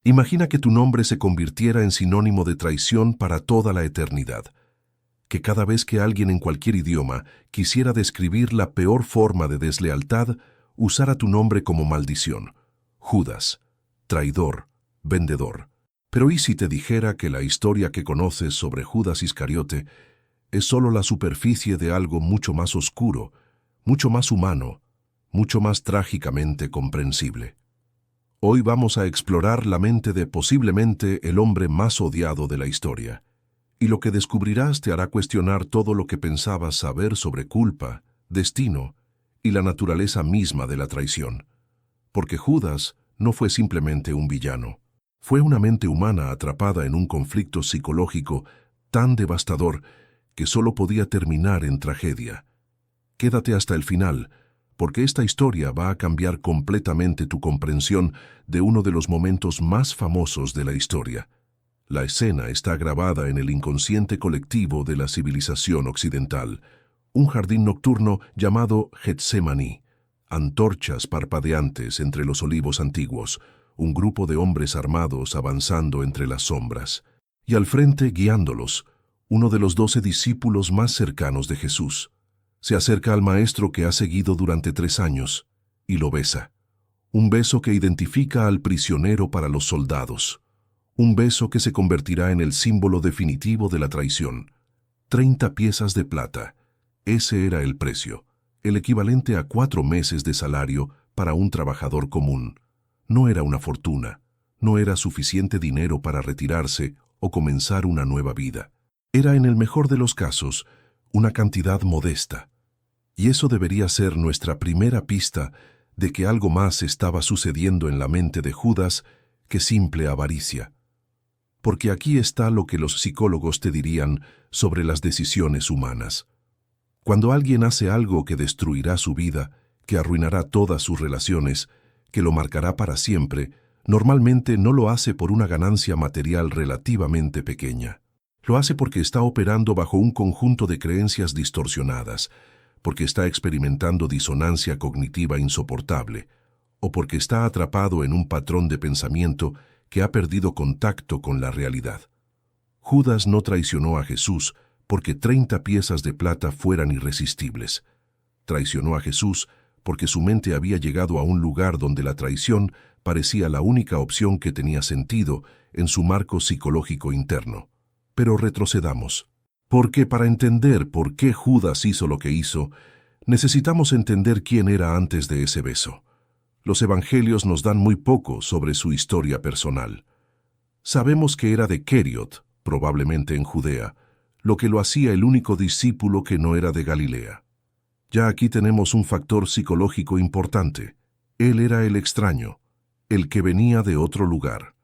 Imagina que tu nombre se convirtiera en sinónimo de traición para toda la eternidad. Que cada vez que alguien en cualquier idioma quisiera describir la peor forma de deslealtad, usara tu nombre como maldición. Judas, traidor, vendedor. Pero ¿y si te dijera que la historia que conoces sobre Judas Iscariote es solo la superficie de algo mucho más oscuro, mucho más humano, mucho más trágicamente comprensible? Hoy vamos a explorar la mente de posiblemente el hombre más odiado de la historia. Y lo que descubrirás te hará cuestionar todo lo que pensabas saber sobre culpa, destino y la naturaleza misma de la traición. Porque Judas no fue simplemente un villano. Fue una mente humana atrapada en un conflicto psicológico tan devastador que solo podía terminar en tragedia. Quédate hasta el final, porque esta historia va a cambiar completamente tu comprensión de uno de los momentos más famosos de la historia. La escena está grabada en el inconsciente colectivo de la civilización occidental, un jardín nocturno llamado Getsemaní, antorchas parpadeantes entre los olivos antiguos, un grupo de hombres armados avanzando entre las sombras, y al frente, guiándolos, uno de los 12 discípulos más cercanos de Jesús. Se acerca al maestro que ha seguido durante 3 años y lo besa. Un beso que identifica al prisionero para los soldados. Un beso que se convertirá en el símbolo definitivo de la traición. 30 piezas de plata. Ese era el precio, el equivalente a 4 meses de salario para un trabajador común. No era una fortuna, no era suficiente dinero para retirarse o comenzar una nueva vida. Era, en el mejor de los casos, una cantidad modesta. Y eso debería ser nuestra primera pista de que algo más estaba sucediendo en la mente de Judas que simple avaricia. Porque aquí está lo que los psicólogos te dirían sobre las decisiones humanas. Cuando alguien hace algo que destruirá su vida, que arruinará todas sus relaciones, que lo marcará para siempre, normalmente no lo hace por una ganancia material relativamente pequeña. Lo hace porque está operando bajo un conjunto de creencias distorsionadas, porque está experimentando disonancia cognitiva insoportable, o porque está atrapado en un patrón de pensamiento que ha perdido contacto con la realidad. Judas no traicionó a Jesús porque 30 piezas de plata fueran irresistibles. Traicionó a Jesús porque su mente había llegado a un lugar donde la traición parecía la única opción que tenía sentido en su marco psicológico interno. Pero retrocedamos. Porque para entender por qué Judas hizo lo que hizo, necesitamos entender quién era antes de ese beso. Los evangelios nos dan muy poco sobre su historia personal. Sabemos que era de Keriot, probablemente en Judea, lo que lo hacía el único discípulo que no era de Galilea. Ya aquí tenemos un factor psicológico importante. Él era el extraño, el que venía de otro lugar.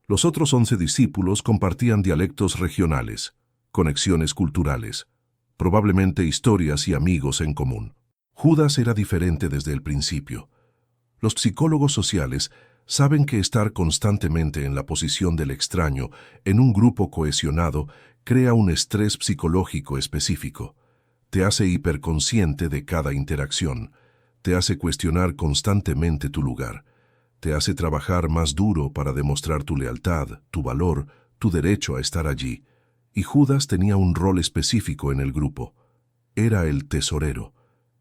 Los otros 11 discípulos compartían dialectos regionales, conexiones culturales, probablemente historias y amigos en común. Judas era diferente desde el principio. Los psicólogos sociales saben que estar constantemente en la posición del extraño en un grupo cohesionado crea un estrés psicológico específico. Te hace hiperconsciente de cada interacción, te hace cuestionar constantemente tu lugar, te hace trabajar más duro para demostrar tu lealtad, tu valor, tu derecho a estar allí. Y Judas tenía un rol específico en el grupo. Era el tesorero.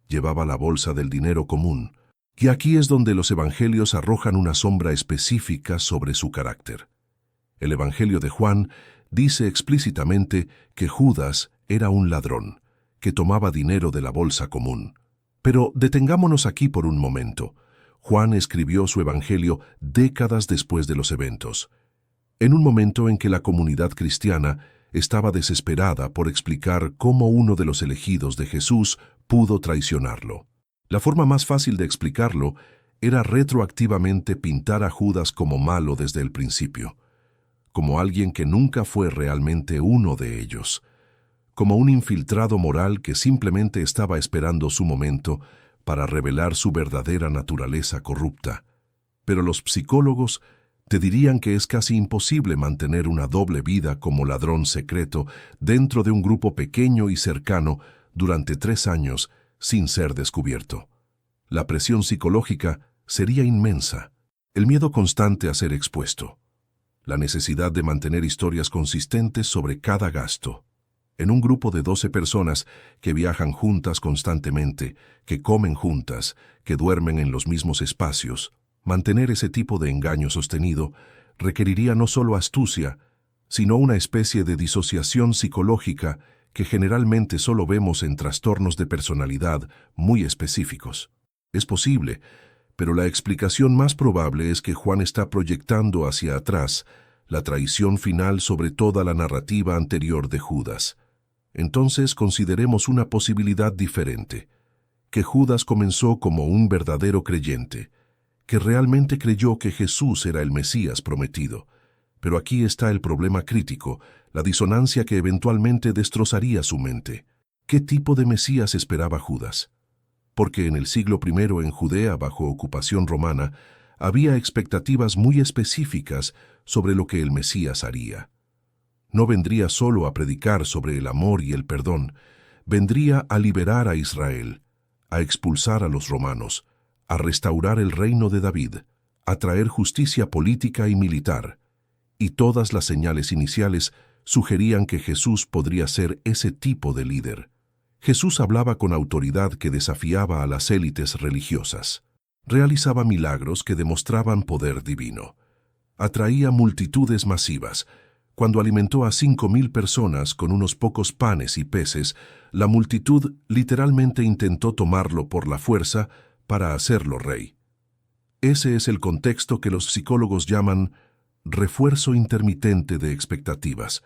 Llevaba la bolsa del dinero común. Y aquí es donde los evangelios arrojan una sombra específica sobre su carácter. El evangelio de Juan dice explícitamente que Judas era un ladrón, que tomaba dinero de la bolsa común. Pero detengámonos aquí por un momento. Juan escribió su evangelio décadas después de los eventos, en un momento en que la comunidad cristiana estaba desesperada por explicar cómo uno de los elegidos de Jesús pudo traicionarlo. La forma más fácil de explicarlo era retroactivamente pintar a Judas como malo desde el principio, como alguien que nunca fue realmente uno de ellos, como un infiltrado moral que simplemente estaba esperando su momento para revelar su verdadera naturaleza corrupta. Pero los psicólogos te dirían que es casi imposible mantener una doble vida como ladrón secreto dentro de un grupo pequeño y cercano durante 3 años sin ser descubierto. La presión psicológica sería inmensa. El miedo constante a ser expuesto. La necesidad de mantener historias consistentes sobre cada gasto. En un grupo de 12 personas que viajan juntas constantemente, que comen juntas, que duermen en los mismos espacios, mantener ese tipo de engaño sostenido requeriría no solo astucia, sino una especie de disociación psicológica que generalmente solo vemos en trastornos de personalidad muy específicos. Es posible, pero la explicación más probable es que Juan está proyectando hacia atrás la traición final sobre toda la narrativa anterior de Judas. Entonces consideremos una posibilidad diferente, que Judas comenzó como un verdadero creyente, que realmente creyó que Jesús era el Mesías prometido. Pero aquí está el problema crítico, la disonancia que eventualmente destrozaría su mente. ¿Qué tipo de Mesías esperaba Judas? Porque en el siglo I en Judea, bajo ocupación romana, había expectativas muy específicas sobre lo que el Mesías haría. No vendría solo a predicar sobre el amor y el perdón, vendría a liberar a Israel, a expulsar a los romanos, a restaurar el reino de David, a traer justicia política y militar. Y todas las señales iniciales sugerían que Jesús podría ser ese tipo de líder. Jesús hablaba con autoridad que desafiaba a las élites religiosas. Realizaba milagros que demostraban poder divino. Atraía multitudes masivas. Cuando alimentó a 5,000 personas con unos pocos panes y peces, la multitud literalmente intentó tomarlo por la fuerza para hacerlo rey. Ese es el contexto que los psicólogos llaman refuerzo intermitente de expectativas.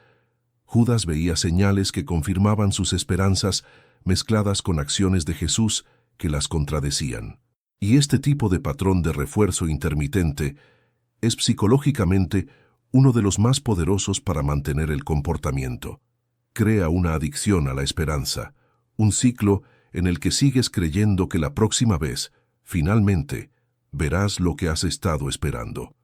Judas veía señales que confirmaban sus esperanzas mezcladas con acciones de Jesús que las contradecían. Y este tipo de patrón de refuerzo intermitente es psicológicamente uno de los más poderosos para mantener el comportamiento. Crea una adicción a la esperanza, un ciclo en el que sigues creyendo que la próxima vez, finalmente, verás lo que has estado esperando.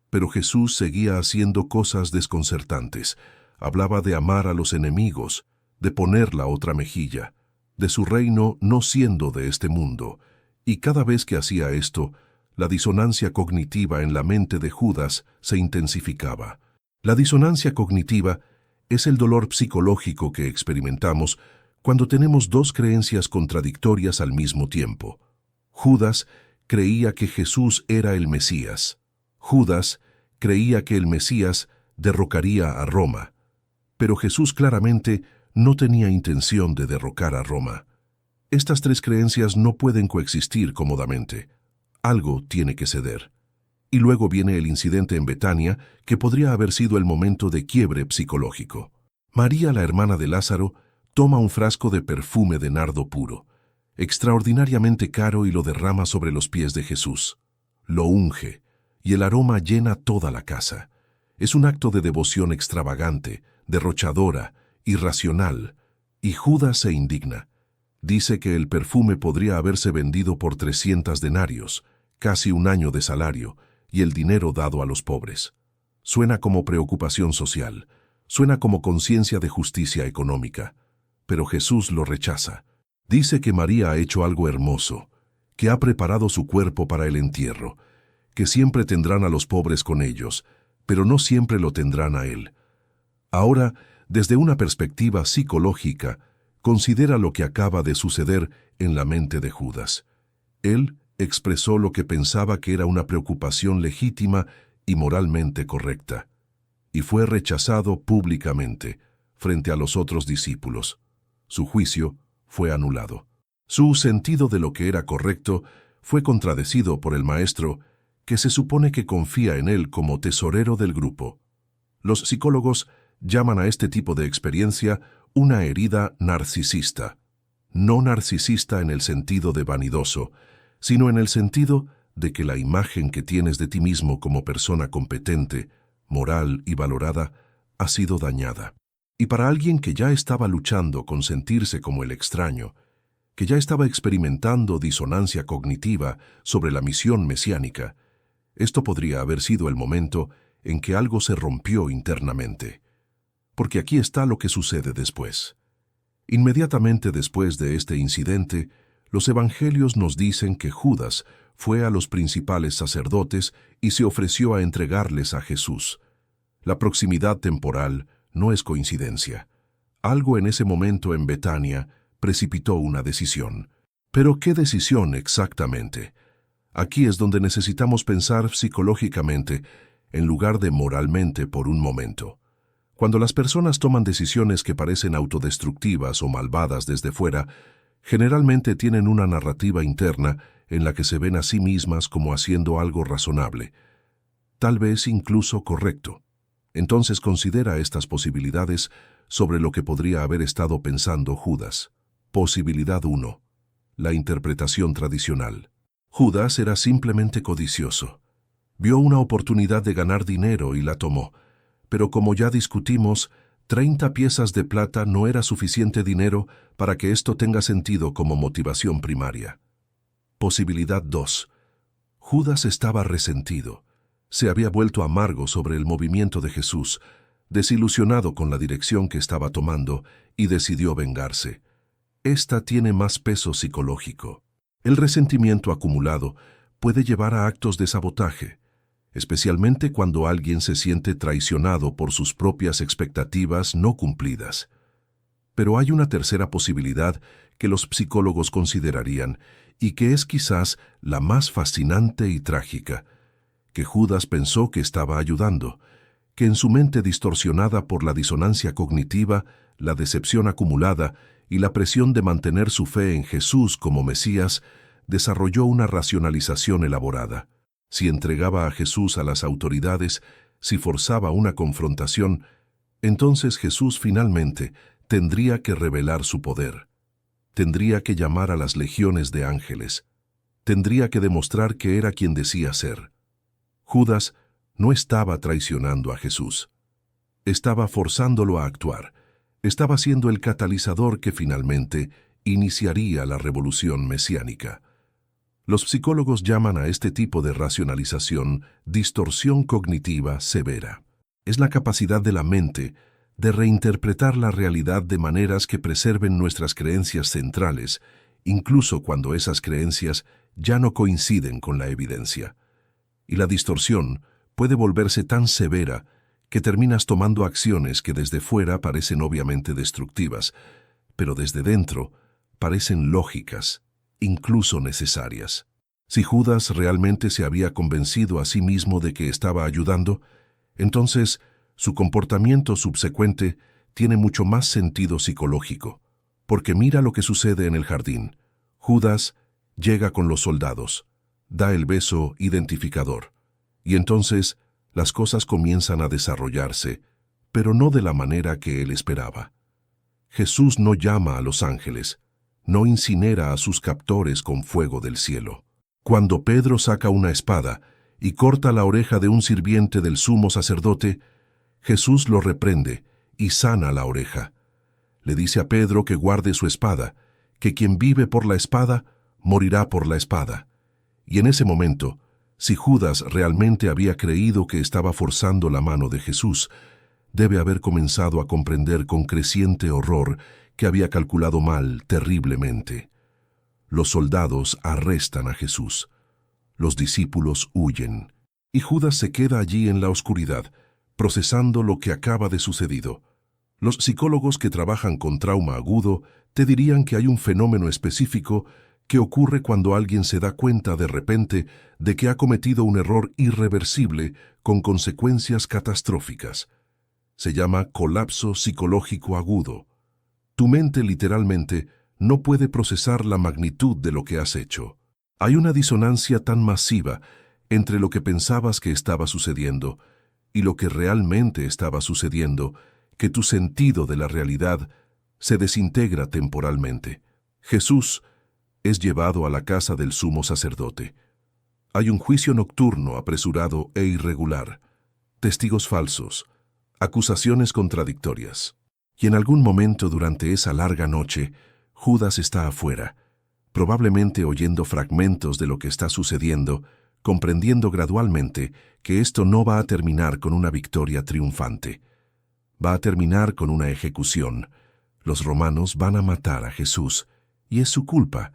Pero Jesús seguía haciendo cosas desconcertantes. Hablaba de amar a los enemigos, de poner la otra mejilla, de su reino no siendo de este mundo. Y cada vez que hacía esto, la disonancia cognitiva en la mente de Judas se intensificaba. La disonancia cognitiva es el dolor psicológico que experimentamos cuando tenemos dos creencias contradictorias al mismo tiempo. Judas creía que Jesús era el Mesías. Judas creía que el Mesías derrocaría a Roma. Pero Jesús claramente no tenía intención de derrocar a Roma. Estas tres creencias no pueden coexistir cómodamente. Algo tiene que ceder. Y luego viene el incidente en Betania, que podría haber sido el momento de quiebre psicológico. María, la hermana de Lázaro, toma un frasco de perfume de nardo puro, extraordinariamente caro, y lo derrama sobre los pies de Jesús. Lo unge, y el aroma llena toda la casa. Es un acto de devoción extravagante, derrochadora, irracional, y Judas se indigna. Dice que el perfume podría haberse vendido por 300 denarios, casi un año de salario, y el dinero dado a los pobres. Suena como preocupación social, suena como conciencia de justicia económica, pero Jesús lo rechaza. Dice que María ha hecho algo hermoso, que ha preparado su cuerpo para el entierro, que siempre tendrán a los pobres con ellos, pero no siempre lo tendrán a él. Ahora, desde una perspectiva psicológica, considera lo que acaba de suceder en la mente de Judas. Él expresó lo que pensaba que era una preocupación legítima y moralmente correcta, y fue rechazado públicamente frente a los otros discípulos. Su juicio fue anulado. Su sentido de lo que era correcto fue contradecido por el maestro, que se supone que confía en él como tesorero del grupo. Los psicólogos llaman a este tipo de experiencia una herida narcisista. No narcisista en el sentido de vanidoso, sino en el sentido de que la imagen que tienes de ti mismo como persona competente, moral y valorada ha sido dañada. Y para alguien que ya estaba luchando con sentirse como el extraño, que ya estaba experimentando disonancia cognitiva sobre la misión mesiánica, esto podría haber sido el momento en que algo se rompió internamente. Porque aquí está lo que sucede después. Inmediatamente después de este incidente, los evangelios nos dicen que Judas fue a los principales sacerdotes y se ofreció a entregarles a Jesús. La proximidad temporal no es coincidencia. Algo en ese momento en Betania precipitó una decisión. ¿Pero qué decisión exactamente? Aquí es donde necesitamos pensar psicológicamente en lugar de moralmente por un momento. Cuando las personas toman decisiones que parecen autodestructivas o malvadas desde fuera, generalmente tienen una narrativa interna en la que se ven a sí mismas como haciendo algo razonable, tal vez incluso correcto. Entonces considera estas posibilidades sobre lo que podría haber estado pensando Judas. Posibilidad 1. La interpretación tradicional. Judas era simplemente codicioso. Vio una oportunidad de ganar dinero y la tomó. Pero como ya discutimos, 30 piezas de plata no era suficiente dinero para que esto tenga sentido como motivación primaria. Posibilidad 2. Judas estaba resentido. Se había vuelto amargo sobre el movimiento de Jesús, desilusionado con la dirección que estaba tomando, y decidió vengarse. Esta tiene más peso psicológico. El resentimiento acumulado puede llevar a actos de sabotaje, especialmente cuando alguien se siente traicionado por sus propias expectativas no cumplidas. Pero hay una tercera posibilidad que los psicólogos considerarían y que es quizás la más fascinante y trágica, que Judas pensó que estaba ayudando, que en su mente distorsionada por la disonancia cognitiva, la decepción acumulada y la presión de mantener su fe en Jesús como Mesías, desarrolló una racionalización elaborada. Si entregaba a Jesús a las autoridades, si forzaba una confrontación, entonces Jesús finalmente tendría que revelar su poder. Tendría que llamar a las legiones de ángeles. Tendría que demostrar que era quien decía ser. Judas no estaba traicionando a Jesús. Estaba forzándolo a actuar. Estaba siendo el catalizador que finalmente iniciaría la revolución mesiánica. Los psicólogos llaman a este tipo de racionalización distorsión cognitiva severa. Es la capacidad de la mente de reinterpretar la realidad de maneras que preserven nuestras creencias centrales, incluso cuando esas creencias ya no coinciden con la evidencia. Y la distorsión puede volverse tan severa que terminas tomando acciones que desde fuera parecen obviamente destructivas, pero desde dentro parecen lógicas, incluso necesarias. Si Judas realmente se había convencido a sí mismo de que estaba ayudando, entonces su comportamiento subsecuente tiene mucho más sentido psicológico, porque mira lo que sucede en el jardín. Judas llega con los soldados, da el beso identificador, y entonces las cosas comienzan a desarrollarse, pero no de la manera que él esperaba. Jesús no llama a los ángeles, no incinera a sus captores con fuego del cielo. Cuando Pedro saca una espada y corta la oreja de un sirviente del sumo sacerdote, Jesús lo reprende y sana la oreja. Le dice a Pedro que guarde su espada, que quien vive por la espada, morirá por la espada. Y en ese momento, si Judas realmente había creído que estaba forzando la mano de Jesús, debe haber comenzado a comprender con creciente horror que había calculado mal terriblemente. Los soldados arrestan a Jesús. Los discípulos huyen. Y Judas se queda allí en la oscuridad, procesando lo que acaba de sucedido. Los psicólogos que trabajan con trauma agudo te dirían que hay un fenómeno específico que ocurre cuando alguien se da cuenta de repente de que ha cometido un error irreversible con consecuencias catastróficas. Se llama colapso psicológico agudo. Tu mente literalmente no puede procesar la magnitud de lo que has hecho. Hay una disonancia tan masiva entre lo que pensabas que estaba sucediendo y lo que realmente estaba sucediendo que tu sentido de la realidad se desintegra temporalmente. Jesús es llevado a la casa del sumo sacerdote. Hay un juicio nocturno apresurado e irregular, testigos falsos, acusaciones contradictorias. Y en algún momento durante esa larga noche, Judas está afuera, probablemente oyendo fragmentos de lo que está sucediendo, comprendiendo gradualmente que esto no va a terminar con una victoria triunfante. Va a terminar con una ejecución. Los romanos van a matar a Jesús, y es su culpa.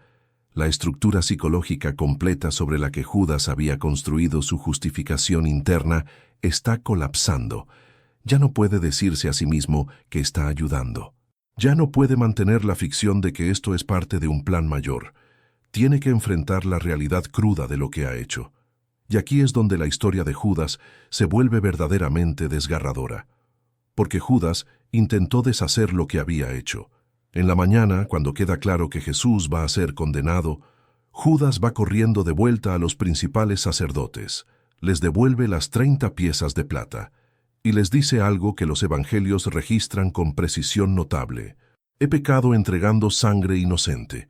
La estructura psicológica completa sobre la que Judas había construido su justificación interna está colapsando. Ya no puede decirse a sí mismo que está ayudando. Ya no puede mantener la ficción de que esto es parte de un plan mayor. Tiene que enfrentar la realidad cruda de lo que ha hecho. Y aquí es donde la historia de Judas se vuelve verdaderamente desgarradora. Porque Judas intentó deshacer lo que había hecho. En la mañana, cuando queda claro que Jesús va a ser condenado, Judas va corriendo de vuelta a los principales sacerdotes, les devuelve las 30 piezas de plata y les dice algo que los evangelios registran con precisión notable. He pecado entregando sangre inocente.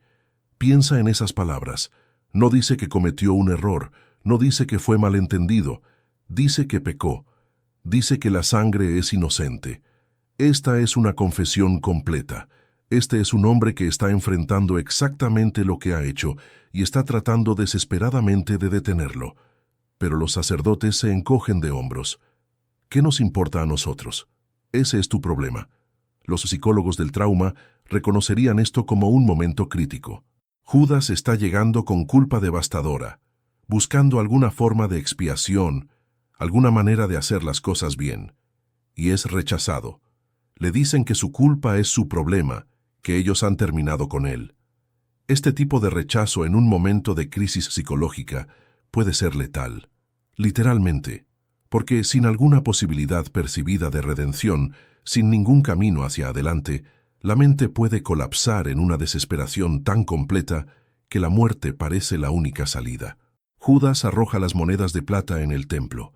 Piensa en esas palabras. No dice que cometió un error, no dice que fue malentendido, dice que pecó, dice que la sangre es inocente. Esta es una confesión completa. Este es un hombre que está enfrentando exactamente lo que ha hecho y está tratando desesperadamente de detenerlo. Pero los sacerdotes se encogen de hombros. ¿Qué nos importa a nosotros? Ese es tu problema. Los psicólogos del trauma reconocerían esto como un momento crítico. Judas está llegando con culpa devastadora, buscando alguna forma de expiación, alguna manera de hacer las cosas bien. Y es rechazado. Le dicen que su culpa es su problema, que ellos han terminado con él. Este tipo de rechazo en un momento de crisis psicológica puede ser letal, literalmente, porque sin alguna posibilidad percibida de redención, sin ningún camino hacia adelante, la mente puede colapsar en una desesperación tan completa que la muerte parece la única salida. Judas arroja las monedas de plata en el templo,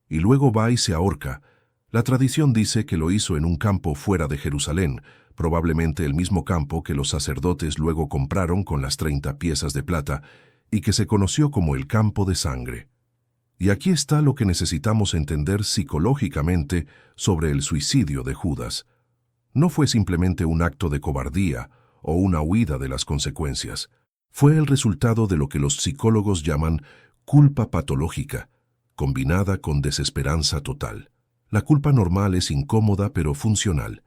y luego va y se ahorca. La tradición dice que lo hizo en un campo fuera de Jerusalén, probablemente el mismo campo que los sacerdotes luego compraron con las 30 piezas de plata y que se conoció como el campo de sangre. Y aquí está lo que necesitamos entender psicológicamente sobre el suicidio de Judas. No fue simplemente un acto de cobardía o una huida de las consecuencias. Fue el resultado de lo que los psicólogos llaman culpa patológica, combinada con desesperanza total. La culpa normal es incómoda pero funcional.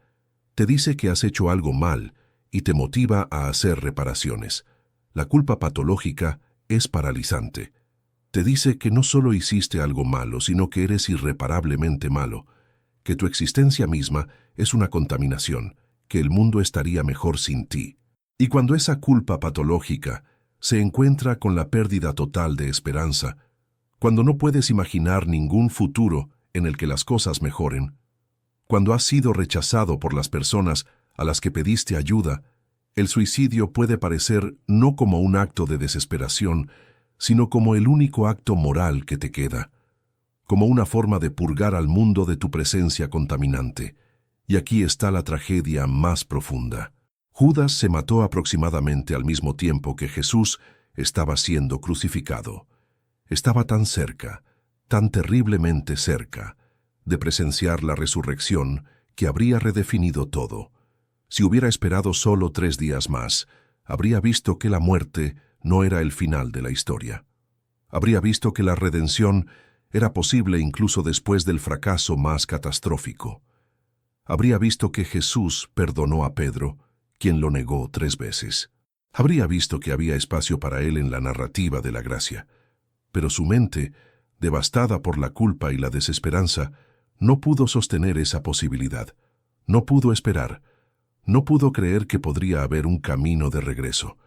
Te dice que has hecho algo mal y te motiva a hacer reparaciones. La culpa patológica es paralizante. Te dice que no solo hiciste algo malo, sino que eres irreparablemente malo, que tu existencia misma es una contaminación, que el mundo estaría mejor sin ti. Y cuando esa culpa patológica se encuentra con la pérdida total de esperanza, cuando no puedes imaginar ningún futuro en el que las cosas mejoren, cuando has sido rechazado por las personas a las que pediste ayuda, el suicidio puede parecer no como un acto de desesperación, sino como el único acto moral que te queda, como una forma de purgar al mundo de tu presencia contaminante. Y aquí está la tragedia más profunda. Judas se mató aproximadamente al mismo tiempo que Jesús estaba siendo crucificado. Estaba tan cerca, tan terriblemente cerca, de presenciar la resurrección que habría redefinido todo. Si hubiera esperado solo 3 días más, habría visto que la muerte no era el final de la historia. Habría visto que la redención era posible incluso después del fracaso más catastrófico. Habría visto que Jesús perdonó a Pedro, quien lo negó 3 veces. Habría visto que había espacio para él en la narrativa de la gracia. Pero su mente, devastada por la culpa y la desesperanza, no pudo sostener esa posibilidad. No pudo esperar. No pudo creer que podría haber un camino de regreso.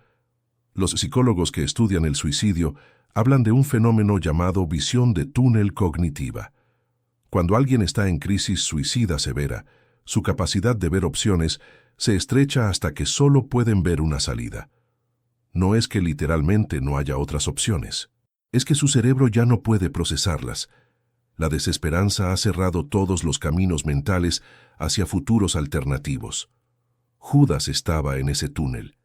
Los psicólogos que estudian el suicidio hablan de un fenómeno llamado visión de túnel cognitiva. Cuando alguien está en crisis suicida severa, su capacidad de ver opciones se estrecha hasta que solo pueden ver una salida. No es que literalmente no haya otras opciones. Es que su cerebro ya no puede procesarlas. La desesperanza ha cerrado todos los caminos mentales hacia futuros alternativos. Judas estaba en ese túnel.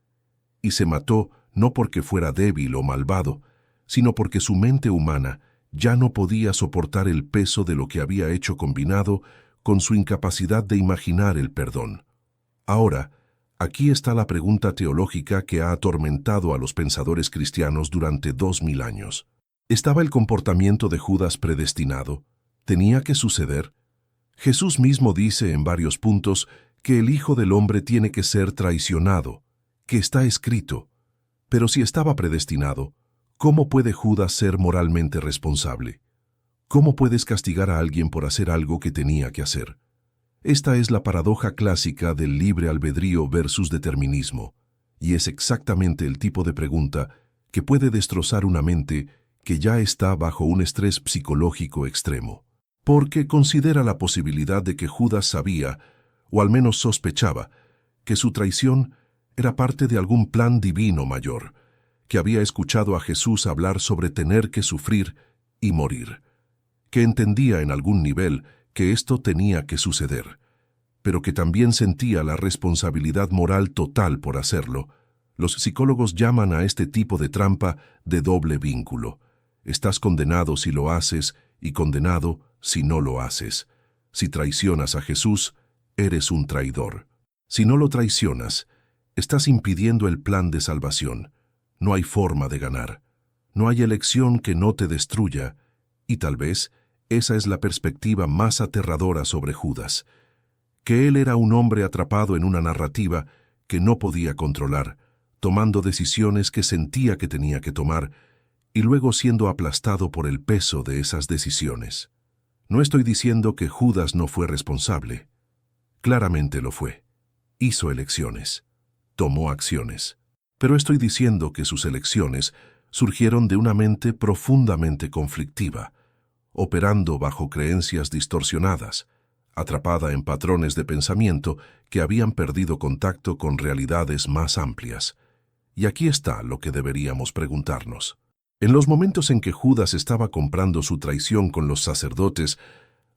Y se mató no porque fuera débil o malvado, sino porque su mente humana ya no podía soportar el peso de lo que había hecho combinado con su incapacidad de imaginar el perdón. Ahora, aquí está la pregunta teológica que ha atormentado a los pensadores cristianos durante 2000 años. ¿Estaba el comportamiento de Judas predestinado? ¿Tenía que suceder? Jesús mismo dice en varios puntos que el Hijo del Hombre tiene que ser traicionado, que está escrito. Pero si estaba predestinado, ¿cómo puede Judas ser moralmente responsable? ¿Cómo puedes castigar a alguien por hacer algo que tenía que hacer? Esta es la paradoja clásica del libre albedrío versus determinismo, y es exactamente el tipo de pregunta que puede destrozar una mente que ya está bajo un estrés psicológico extremo. Porque considera la posibilidad de que Judas sabía, o al menos sospechaba, que su traición era parte de algún plan divino mayor, que había escuchado a Jesús hablar sobre tener que sufrir y morir, que entendía en algún nivel que esto tenía que suceder, pero que también sentía la responsabilidad moral total por hacerlo. Los psicólogos llaman a este tipo de trampa de doble vínculo. Estás condenado si lo haces y condenado si no lo haces. Si traicionas a Jesús, eres un traidor. Si no lo traicionas, estás impidiendo el plan de salvación. No hay forma de ganar. No hay elección que no te destruya. Y tal vez esa es la perspectiva más aterradora sobre Judas, que él era un hombre atrapado en una narrativa que no podía controlar, tomando decisiones que sentía que tenía que tomar, y luego siendo aplastado por el peso de esas decisiones. No estoy diciendo que Judas no fue responsable. Claramente lo fue. Hizo elecciones. Tomó acciones. Pero estoy diciendo que sus elecciones surgieron de una mente profundamente conflictiva, operando bajo creencias distorsionadas, atrapada en patrones de pensamiento que habían perdido contacto con realidades más amplias. Y aquí está lo que deberíamos preguntarnos. En los momentos en que Judas estaba comprando su traición con los sacerdotes,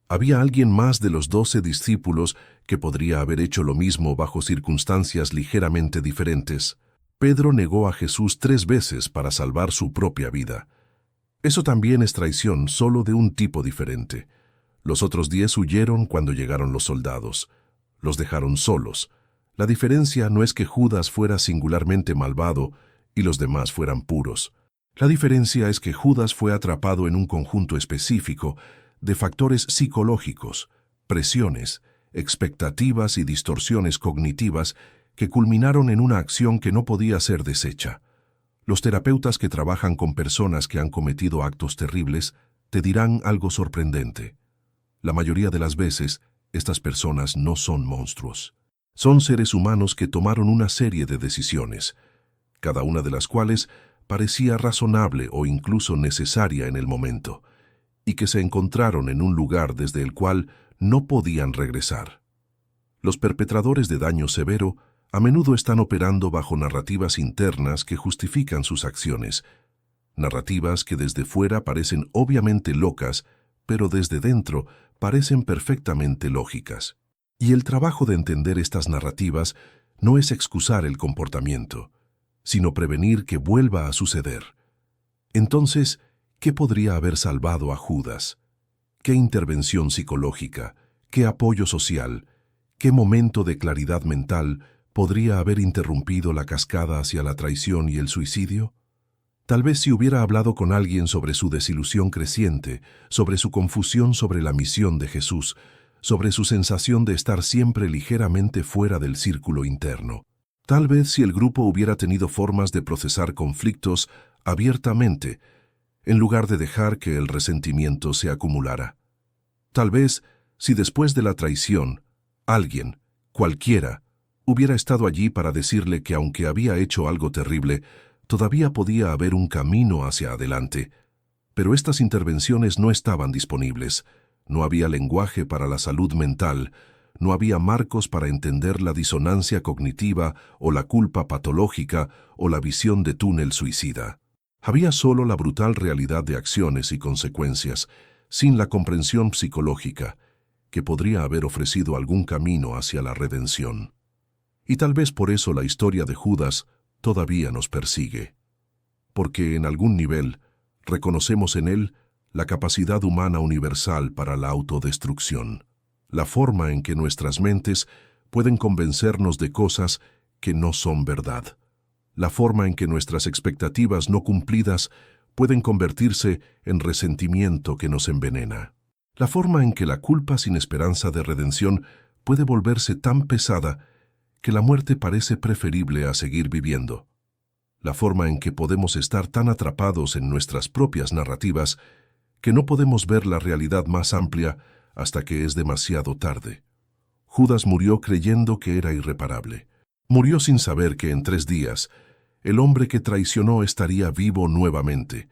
¿había alguien más de los 12 discípulos que podría haber hecho lo mismo bajo circunstancias ligeramente diferentes? Pedro negó a Jesús 3 veces para salvar su propia vida. Eso también es traición, solo de un tipo diferente. Los otros 10 huyeron cuando llegaron los soldados. Los dejaron solos. La diferencia no es que Judas fuera singularmente malvado y los demás fueran puros. La diferencia es que Judas fue atrapado en un conjunto específico de factores psicológicos, presiones, expectativas y distorsiones cognitivas que culminaron en una acción que no podía ser deshecha. Los terapeutas que trabajan con personas que han cometido actos terribles te dirán algo sorprendente. La mayoría de las veces, estas personas no son monstruos. Son seres humanos que tomaron una serie de decisiones, cada una de las cuales parecía razonable o incluso necesaria en el momento, y que se encontraron en un lugar desde el cual no podían regresar. Los perpetradores de daño severo a menudo están operando bajo narrativas internas que justifican sus acciones, narrativas que desde fuera parecen obviamente locas, pero desde dentro parecen perfectamente lógicas. Y el trabajo de entender estas narrativas no es excusar el comportamiento, sino prevenir que vuelva a suceder. Entonces, ¿qué podría haber salvado a Judas? ¿Qué intervención psicológica? ¿Qué apoyo social? ¿Qué momento de claridad mental podría haber interrumpido la cascada hacia la traición y el suicidio? Tal vez si hubiera hablado con alguien sobre su desilusión creciente, sobre su confusión sobre la misión de Jesús, sobre su sensación de estar siempre ligeramente fuera del círculo interno. Tal vez si el grupo hubiera tenido formas de procesar conflictos abiertamente, en lugar de dejar que el resentimiento se acumulara. Tal vez si después de la traición, alguien, cualquiera, hubiera estado allí para decirle que aunque había hecho algo terrible, todavía podía haber un camino hacia adelante. Pero estas intervenciones no estaban disponibles. No había lenguaje para la salud mental, no había marcos para entender la disonancia cognitiva o la culpa patológica o la visión de túnel suicida. Había solo la brutal realidad de acciones y consecuencias, sin la comprensión psicológica, que podría haber ofrecido algún camino hacia la redención. Y tal vez por eso la historia de Judas todavía nos persigue, porque en algún nivel reconocemos en él la capacidad humana universal para la autodestrucción, la forma en que nuestras mentes pueden convencernos de cosas que no son verdad, la forma en que nuestras expectativas no cumplidas pueden convertirse en resentimiento que nos envenena, la forma en que la culpa sin esperanza de redención puede volverse tan pesada que la muerte parece preferible a seguir viviendo. la forma en que podemos estar tan atrapados en nuestras propias narrativas que no podemos ver la realidad más amplia hasta que es demasiado tarde. Judas murió creyendo que era irreparable. Murió sin saber que en 3 días el hombre que traicionó estaría vivo nuevamente,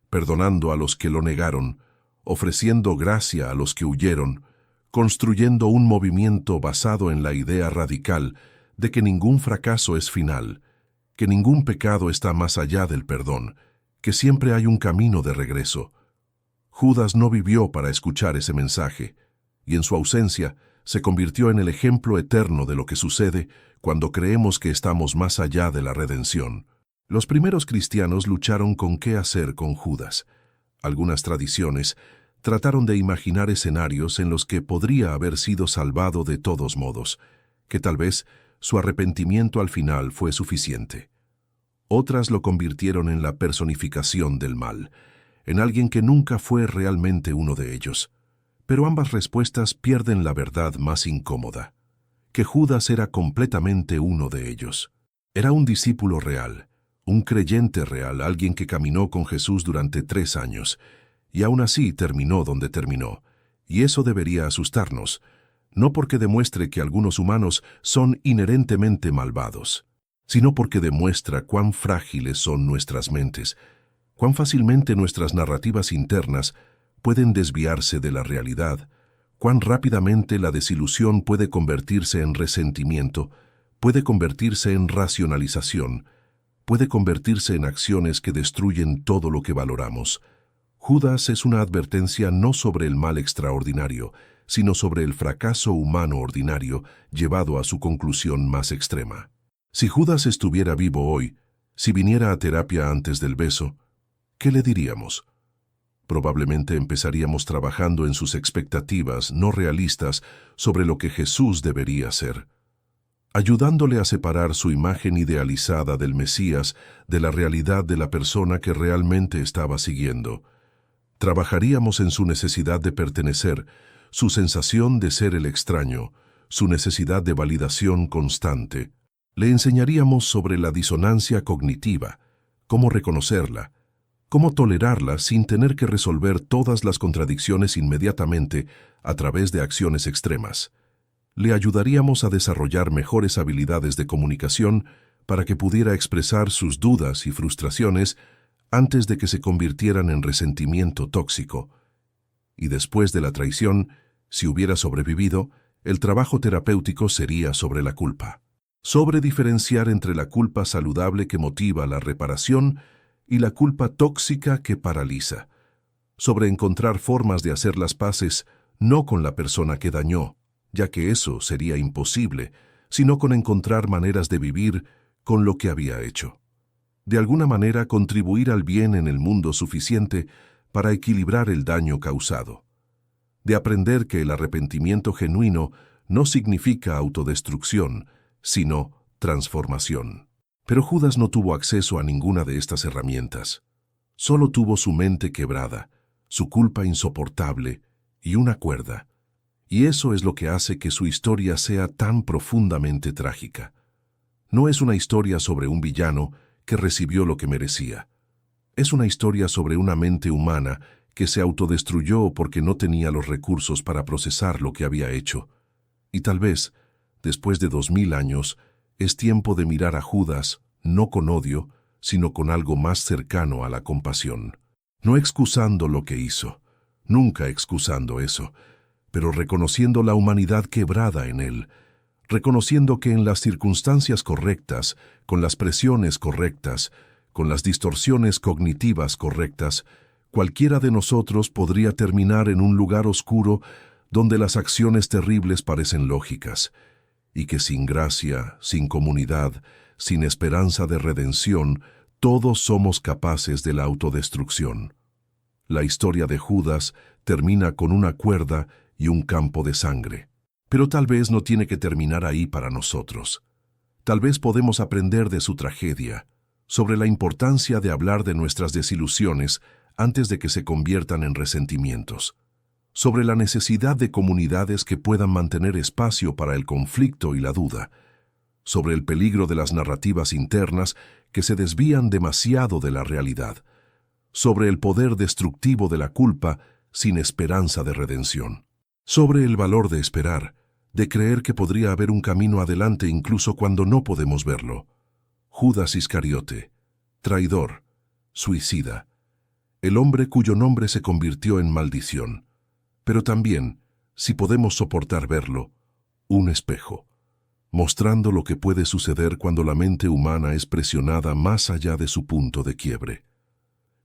perdonando a los que lo negaron, ofreciendo gracia a los que huyeron, construyendo un movimiento basado en la idea radical de que ningún fracaso es final, que ningún pecado está más allá del perdón, que siempre hay un camino de regreso. Judas no vivió para escuchar ese mensaje, y en su ausencia se convirtió en el ejemplo eterno de lo que sucede cuando creemos que estamos más allá de la redención. Los primeros cristianos lucharon con qué hacer con Judas. Algunas tradiciones trataron de imaginar escenarios en los que podría haber sido salvado de todos modos, que tal vez su arrepentimiento al final fue suficiente. Otras lo convirtieron en la personificación del mal, en alguien que nunca fue realmente uno de ellos. Pero ambas respuestas pierden la verdad más incómoda, que Judas era completamente uno de ellos. Era un discípulo real, un creyente real, alguien que caminó con Jesús durante 3 años, y aún así terminó donde terminó. Y eso debería asustarnos, no porque demuestre que algunos humanos son inherentemente malvados, sino porque demuestra cuán frágiles son nuestras mentes, cuán fácilmente nuestras narrativas internas pueden desviarse de la realidad, cuán rápidamente la desilusión puede convertirse en resentimiento, puede convertirse en racionalización, puede convertirse en acciones que destruyen todo lo que valoramos. Judas es una advertencia no sobre el mal extraordinario, sino sobre el fracaso humano ordinario llevado a su conclusión más extrema. Si Judas estuviera vivo hoy, si viniera a terapia antes del beso, ¿qué le diríamos? Probablemente empezaríamos trabajando en sus expectativas no realistas sobre lo que Jesús debería ser, ayudándole a separar su imagen idealizada del Mesías de la realidad de la persona que realmente estaba siguiendo. Trabajaríamos en su necesidad de pertenecer, su sensación de ser el extraño, su necesidad de validación constante. Le enseñaríamos sobre la disonancia cognitiva, cómo reconocerla, cómo tolerarla sin tener que resolver todas las contradicciones inmediatamente a través de acciones extremas. Le ayudaríamos a desarrollar mejores habilidades de comunicación para que pudiera expresar sus dudas y frustraciones antes de que se convirtieran en resentimiento tóxico. Y después de la traición, si hubiera sobrevivido, el trabajo terapéutico sería sobre la culpa. Sobre diferenciar entre la culpa saludable que motiva la reparación y la culpa tóxica que paraliza. Sobre encontrar formas de hacer las paces no con la persona que dañó, ya que eso sería imposible, sino con encontrar maneras de vivir con lo que había hecho. De alguna manera contribuir al bien en el mundo suficiente para equilibrar el daño causado. De aprender que el arrepentimiento genuino no significa autodestrucción, sino transformación. Pero Judas no tuvo acceso a ninguna de estas herramientas. Solo tuvo su mente quebrada, su culpa insoportable y una cuerda. Y eso es lo que hace que su historia sea tan profundamente trágica. No es una historia sobre un villano que recibió lo que merecía. Es una historia sobre una mente humana que se autodestruyó porque no tenía los recursos para procesar lo que había hecho. Y tal vez, después de 2000 años, es tiempo de mirar a Judas no con odio, sino con algo más cercano a la compasión. No excusando lo que hizo, nunca excusando eso, pero reconociendo la humanidad quebrada en él, reconociendo que en las circunstancias correctas, con las presiones correctas, con las distorsiones cognitivas correctas, cualquiera de nosotros podría terminar en un lugar oscuro donde las acciones terribles parecen lógicas, y que sin gracia, sin comunidad, sin esperanza de redención, todos somos capaces de la autodestrucción. La historia de Judas termina con una cuerda y un campo de sangre. Pero tal vez no tiene que terminar ahí para nosotros. Tal vez podemos aprender de su tragedia, sobre la importancia de hablar de nuestras desilusiones antes de que se conviertan en resentimientos, sobre la necesidad de comunidades que puedan mantener espacio para el conflicto y la duda, sobre el peligro de las narrativas internas que se desvían demasiado de la realidad, sobre el poder destructivo de la culpa sin esperanza de redención, sobre el valor de esperar, de creer que podría haber un camino adelante incluso cuando no podemos verlo. Judas Iscariote, traidor, suicida, el hombre cuyo nombre se convirtió en maldición, pero también, si podemos soportar verlo, un espejo, mostrando lo que puede suceder cuando la mente humana es presionada más allá de su punto de quiebre.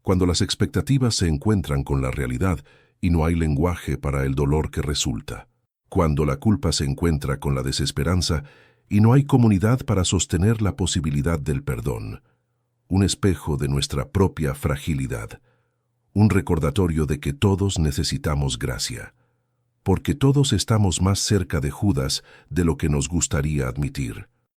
Cuando las expectativas se encuentran con la realidad y no hay lenguaje para el dolor que resulta. Cuando la culpa se encuentra con la desesperanza y no hay comunidad para sostener la posibilidad del perdón. Un espejo de nuestra propia fragilidad. Un recordatorio de que todos necesitamos gracia. Porque todos estamos más cerca de Judas de lo que nos gustaría admitir.